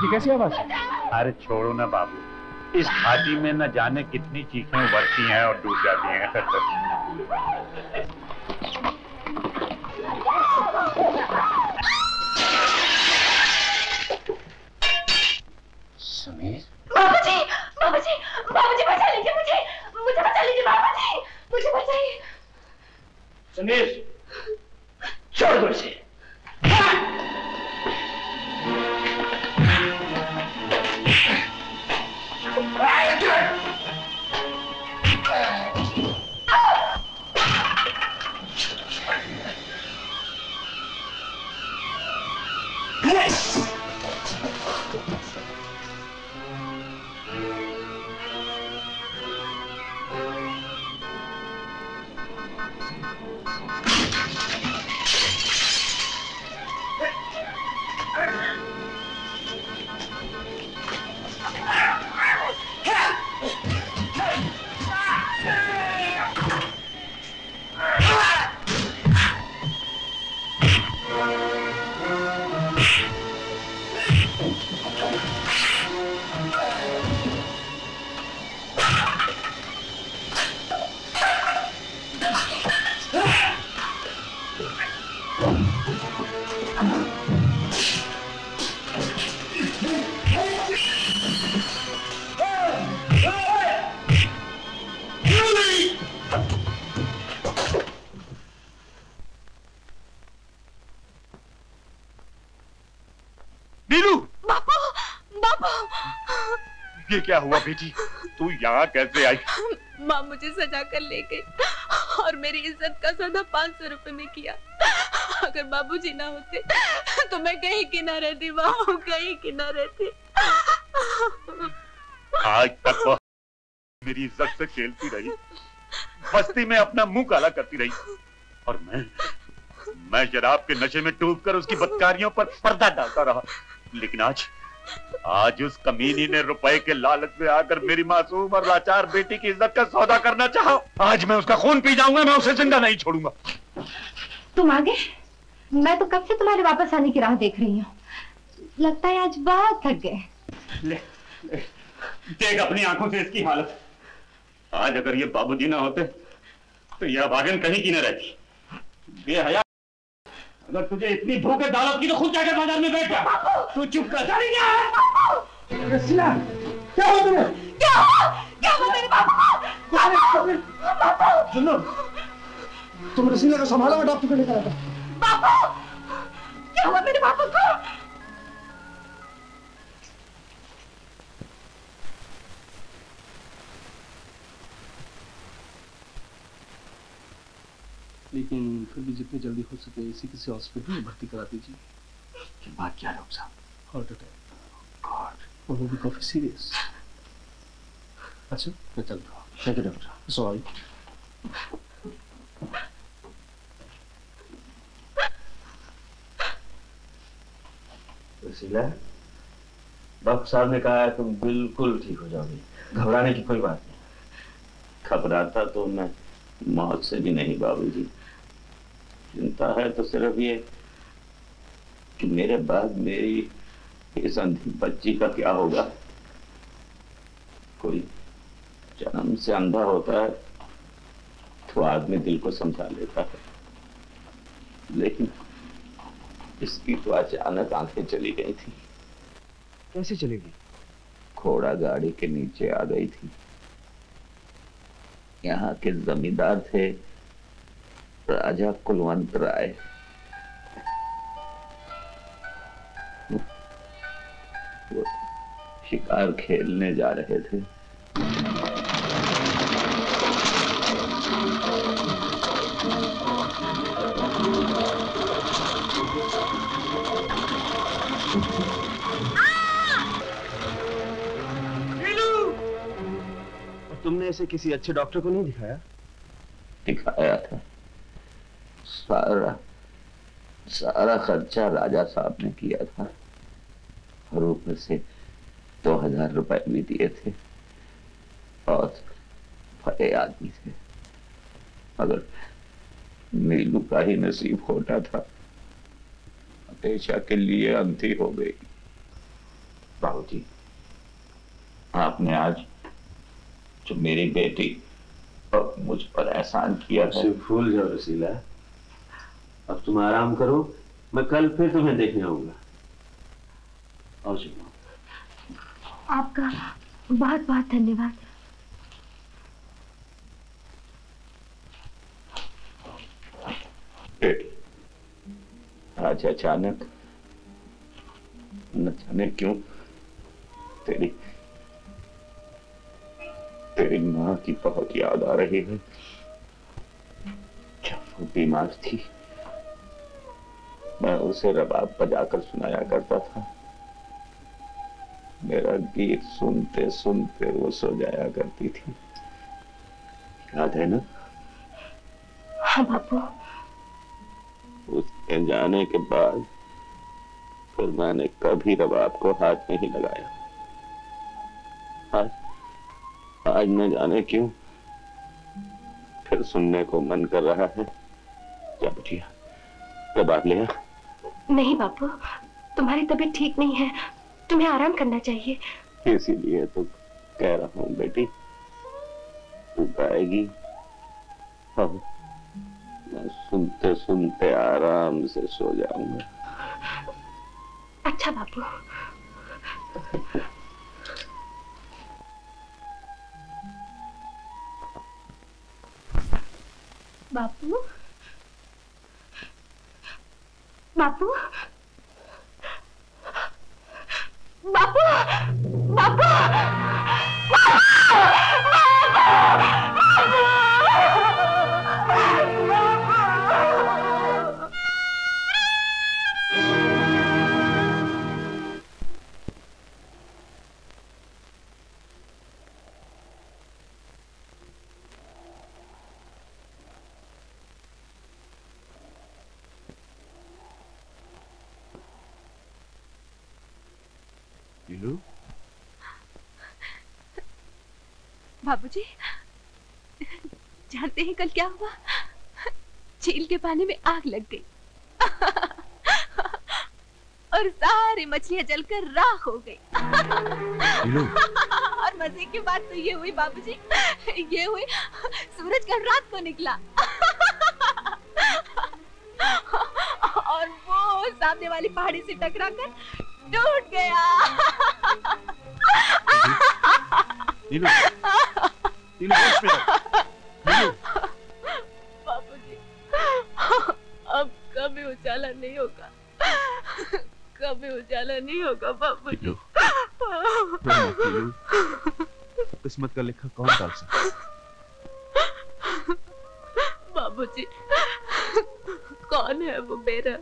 ये कैसी आवाज? अरे छोड़ो ना बाबू, इस घाटी में न जाने कितनी चीखें उभरती हैं और डूब जाती हैं। समीर, बाबूजी, बाबूजी, बाबूजी बचा लीजिए मुझे, मुझे बचा लीजिए बाबूजी, मुझे बचाइए। समीर, छोड़ दो इसे। ये क्या हुआ बेटी, तू यहाँ कैसे आई? माँ मुझे सजा कर ले गई और मेरी इज्जत का सौदा 500 रुपए में किया। अगर बाबूजी ना होते तो मैं कहीं की ना रहती बाबू, कहीं की ना रहती। आज तक वो मेरी इज्जत से खेलती रही, बस्ती में अपना मुंह काला करती रही, और मैं शराब के नशे में डूबकर उसकी बदकारियों पर पर्दा डालता रहा। लेकिन आज उस कमीनी ने रुपए के लालच में आकर मेरी मासूम और लाचार बेटी की इज्जत का सौदा करना चाहा। आज मैं उसका खून पी जाऊंगा, मैं उसे जिंदा नहीं छोड़ूंगा। तुम आगे? मैं तो कब से तुम्हारे वापस आने की राह देख रही हूँ। लगता है आज बहुत थक गए। देख अपनी आंखों से इसकी हालत। आज अगर ये बाबूजी ना होते तो यह भागन कहीं की न रहती। बेहया, अगर तुझे इतनी भूख है दौलत की तो खुद जाकर बाजार में बैठ जा। तू चुप कर। रसीला, क्या हुआ तुम्हें? क्या हुआ मेरे बाबू? सुनो, तुम रसीला को संभालो, मैं डॉक्टर को लेकर आता हूँ। बाबू, क्या हुआ मेरे बाबू को? लेकिन फिर भी जितनी जल्दी हो सके इसी किसी हॉस्पिटल में भर्ती करा दीजिए। क्या बात क्या है डॉक्टर साहब? Heart attack. गॉड, वो भी काफी सीरियस। अच्छा मैं चलता हूँ। Thank you doctor. Sorry. Rasila, doctor साहब ने कहा है तुम बिल्कुल ठीक हो जाओगी, घबराने की कोई बात नहीं। घबराता तो मैं मौत से भी नहीं बाबूजी, चिंता है तो सिर्फ ये कि मेरे बाद मेरी इस अंधी बच्ची का क्या होगा। कोई जन्म से अंधा होता है तो आदमी दिल को समझा लेता है, लेकिन इसकी तो अचानक आंखें चली गई थी। कैसे चलेगी? घोड़ा गाड़ी के नीचे आ गई थी। यहाँ के जमींदार थे राजा कुलवंत राय। वो शिकार खेलने जा रहे थे। तुमने इसे किसी अच्छे डॉक्टर को नहीं दिखाया? दिखाया था। सारा खर्चा राजा साहब ने किया था और ऊपर से 2000 रुपए भी दिए थे। बहुत बड़े आदमी थे, मगर नीलू का ही नसीब खोटा था, हमेशा के लिए अंधी हो गई। बाबूजी, आपने आज जो मेरी बेटी और मुझ पर एहसान किया है, भूल जाओ रसीला। अब तुम आराम करो, मैं कल फिर तुम्हें देखने आऊंगा। आओ चलो। आपका बहुत बहुत धन्यवाद। बेटी, आज अचानक न जाने क्यों तेरी माँ की बहुत याद आ रही है। जब वो बीमार थी, मैं उसे रबाब बजाकर सुनाया करता था। मेरा गीत सुनते सुनते वो सो जाया करती थी। याद है ना? हाँ बापू। उसके जाने के बाद फिर मैंने कभी रबाब को हाथ नहीं लगाया। आज न जाने क्यों फिर सुनने को मन कर रहा है। क्या बुझिया, रबाब ले आ। नहीं बापू, तुम्हारी तबीयत ठीक नहीं है, तुम्हें आराम करना चाहिए। इसीलिए तो कह रहा हूँ बेटी, तू गाएगी और मैं सुनते सुनते आराम से सो जाऊंगा। अच्छा बापू। बापू, बापू, बापू, बापू, नीलू। बाबूजी, जानते हैं कल क्या हुआ? झील के पानी में आग लग गई और सारी मछलियां जलकर राख हो गई। और मजे की बात तो ये हुई बाबूजी, ये हुई सूरज कल रात को निकला और वो सामने वाली पहाड़ी से टकराकर टूट गया। नीलू, नीलू होश में रहो। नीलू। बाबूजी, अब कभी उजाला नहीं होगा, कभी उजाला नहीं होगा बाबूजी। नीलू, नीलू, किस्मत का लिखा कौन डाल सकता? बाबूजी, कौन है वो मेरा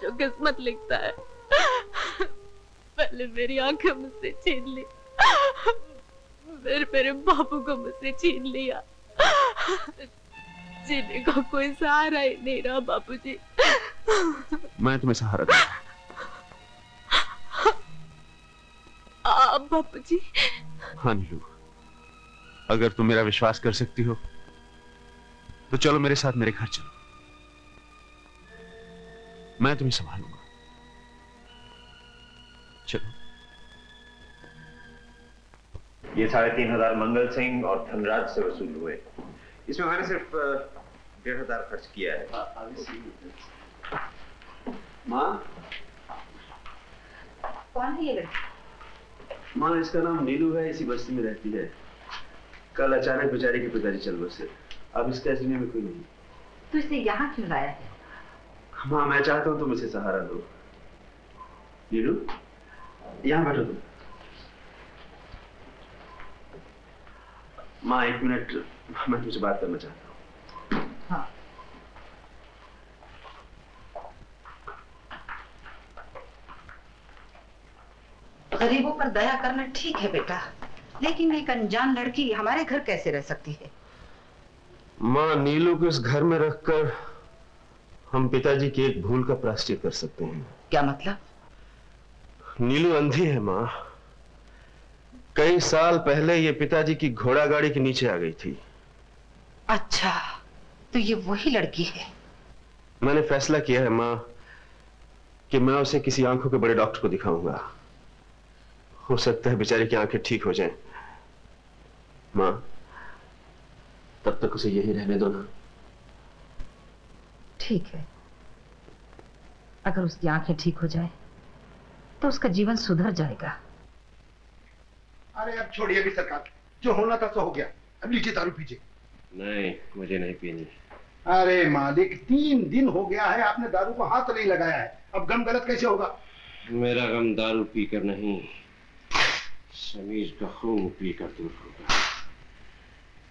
जो किस्मत लिखता है? पहले मेरी आंखें मुझसे छीन ली, फिर मेरे बापू को मुझसे छीन लिया। जीने का कोई सहारा ही नहीं रहा बाबूजी। मैं तुम्हें सहारा दूंगा। आप बाबूजी? हाँ नीलू, अगर तुम मेरा विश्वास कर सकती हो तो चलो मेरे साथ मेरे घर चलो, मैं तुम्हें संभालूंगा। चलो। ये 3,500 मंगल सिंह और धनराज से वसूल हुए। इसमें मैंने सिर्फ 1,500 खर्च किया है। माँ, कौन है ये लड़की? माँ, इसका नाम नीलू है, इसी बस्ती में रहती है। कल अचानक बेचारी के पिताजी चल बसे, अब इसका इस दुनिया में कोई नहीं। तू इसे यहाँ क्यों लाया है? माँ, मैं चाहता हूँ तुम इसे सहारा दो। नीलू, यहाँ बैठो तुम। माँ, एक मिनट, मैं तुमसे बात करना चाहता हूँ। हाँ। गरीबों पर दया करना ठीक है बेटा, लेकिन एक अनजान लड़की हमारे घर कैसे रह सकती है? माँ, नीलू को इस घर में रखकर हम पिताजी की एक भूल का प्रायश्चित कर सकते हैं। क्या मतलब? नीलू अंधी है माँ। कई साल पहले ये पिताजी की घोड़ा गाड़ी के नीचे आ गई थी। अच्छा, तो ये वही लड़की है? मैंने फैसला किया है माँ कि मैं उसे किसी आंखों के बड़े डॉक्टर को दिखाऊंगा। हो सकता है बेचारे की आंखें ठीक हो जाएं। माँ, तब तक उसे यही रहने दो ना। ठीक है, अगर उसकी आंखें ठीक हो जाए तो उसका जीवन सुधर जाएगा। अरे अब छोड़िए भी सरकार, जो होना था सो हो गया। अब लीजिए दारू पीजिए। नहीं, मुझे नहीं पीनी। अरे मालिक, 3 दिन हो गया है आपने दारू को हाथ नहीं लगाया है, अब गम गलत कैसे होगा? मेरा गम दारू पीकर नहीं, समीर का खून पीकर दूर होगा।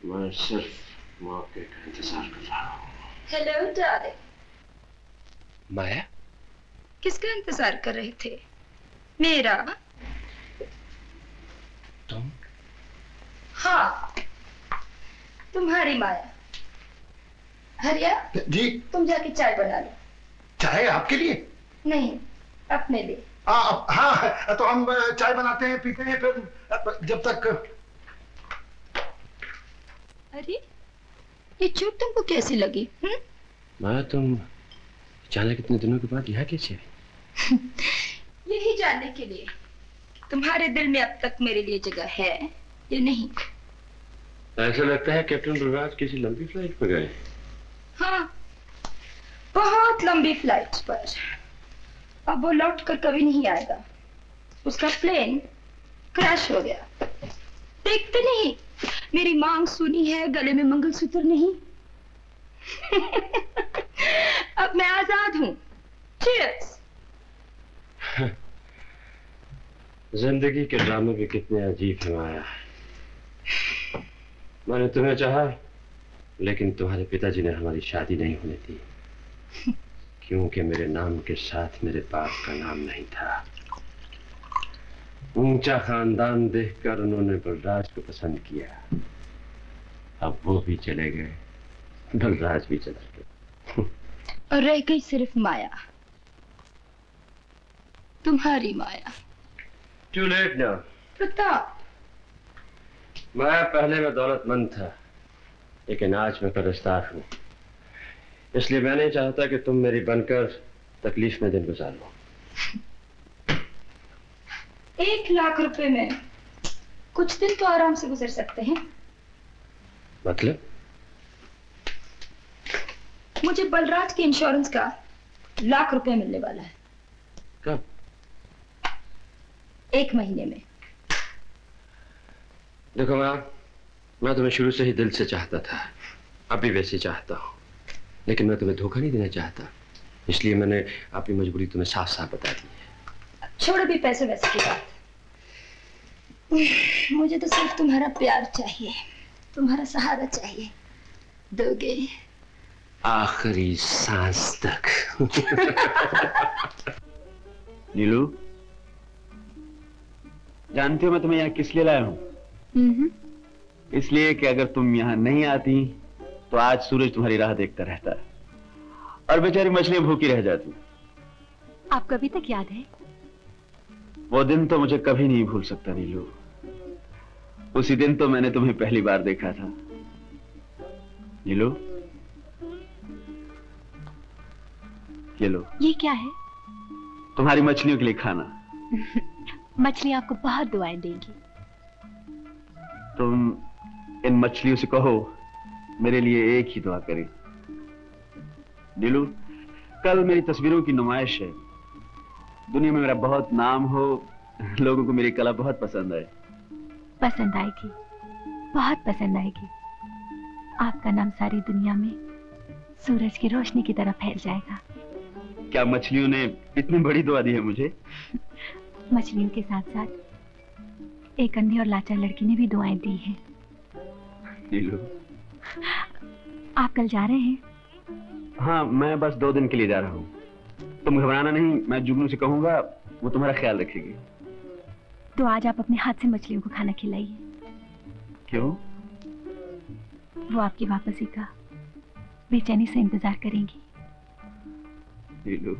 मैं सिर्फ मौके का इंतजार कर रहा हूँ। Hello darling. माया, किसका इंतजार कर रहे थे? मेरा? तुम? हाँ, तुम्हारी माया। हरिया जी, तुम जाके चाय बना लो। चाय आपके लिए? नहीं, अपने लिए। हाँ, तो हम चाय बनाते हैं, पीते हैं, फिर जब तक। अरे, ये चोट तुमको कैसी लगी? माया, तुम अचानक इतने दिनों के बाद यहाँ कैसे आई? यही जानने के लिए तुम्हारे दिल में अब तक मेरे लिए जगह है या नहीं। ऐसा लगता है कैप्टन बलराज किसी लंबी फ्लाइट पर गए। हाँ, बहुत लंबी फ्लाइट पर। अब वो लौट कर कभी नहीं आएगा। उसका प्लेन क्रैश हो गया। देखते नहीं, मेरी मांग सुनी है, गले में मंगलसूत्र नहीं। अब मैं आजाद हूँ। चीयर्स। जिंदगी के ड्रामे भी कितने अजीब है माया। मैंने तुम्हें चाहा, लेकिन तुम्हारे पिताजी ने हमारी शादी नहीं होने दी, क्योंकि मेरे नाम के साथ मेरे बाप का नाम नहीं था। ऊंचा खानदान देखकर उन्होंने बलराज को पसंद किया। अब वो भी चले गए, बलराज भी चला गया, और रह गई सिर्फ माया, तुम्हारी माया। Too late now. प्रताप, मैं पहले में दौलतमंद था, लेकिन आज मैं कर्जदार हूँ। इसलिए मैं नहीं चाहता कि तुम मेरी बनकर तकलीफ में दिन गुजार लो। 1 लाख रुपए में कुछ दिन तो आराम से गुजर सकते हैं। मतलब? मुझे बलराज के इंश्योरेंस का 1 लाख रुपए मिलने वाला है। कब? 1 महीने में। देखो मैं तुम्हें शुरू से ही दिल से चाहता था, अभी वैसे चाहता हूँ, लेकिन मैं तुम्हें धोखा नहीं देना चाहता, इसलिए मैंने अपनी मजबूरी तुम्हें साफ साफ बता दी है। छोड़ो भी पैसे वैसे की बात। मुझे तो सिर्फ तुम्हारा प्यार चाहिए, तुम्हारा सहारा चाहिए। दोगे? आखिरी सांस तक। नीलू, जानती हो मैं तुम्हें यहाँ किस लिए लाया हूँ? इसलिए कि अगर तुम यहाँ नहीं आती तो आज सूरज तुम्हारी राह देखता रहता और बेचारी मछलियां भूखी रह जाती। आपको अभी तक याद है? वो दिन तो मुझे कभी नहीं भूल सकता नीलू। उसी दिन तो मैंने तुम्हें पहली बार देखा था। नीलू, ये लो। ये क्या है? तुम्हारी मछलियों के लिए खाना। मछली आपको बहुत दुआएं देंगी। तुम इन मछलियों से कहो मेरे लिए एक ही दुआ करें। नीलू, कल मेरी तस्वीरों की नुमाइश है। दुनिया में मेरा बहुत नाम हो, लोगों को मेरी कला बहुत पसंद आए। पसंद आएगी, बहुत पसंद आएगी। आपका नाम सारी दुनिया में सूरज की रोशनी की तरह फैल जाएगा। क्या मछलियों ने इतनी बड़ी दुआ दी है मुझे? मछलियों के साथ साथ एक अंधी और लाचार लड़की ने भी दुआएं दी हैं। नीलू, आप कल जा रहे हैं? हाँ, मैं बस 2 दिन के लिए जा रहा हूँ। तुम घबराना नहीं, मैं जुगनू से कहूंगा, वो तुम्हारा ख्याल रखेगी। तो आज आप अपने हाथ से मछलियों को खाना खिलाइए। क्यों? वो आपकी वापसी का बेचैनी से इंतजार करेंगी। नीलू,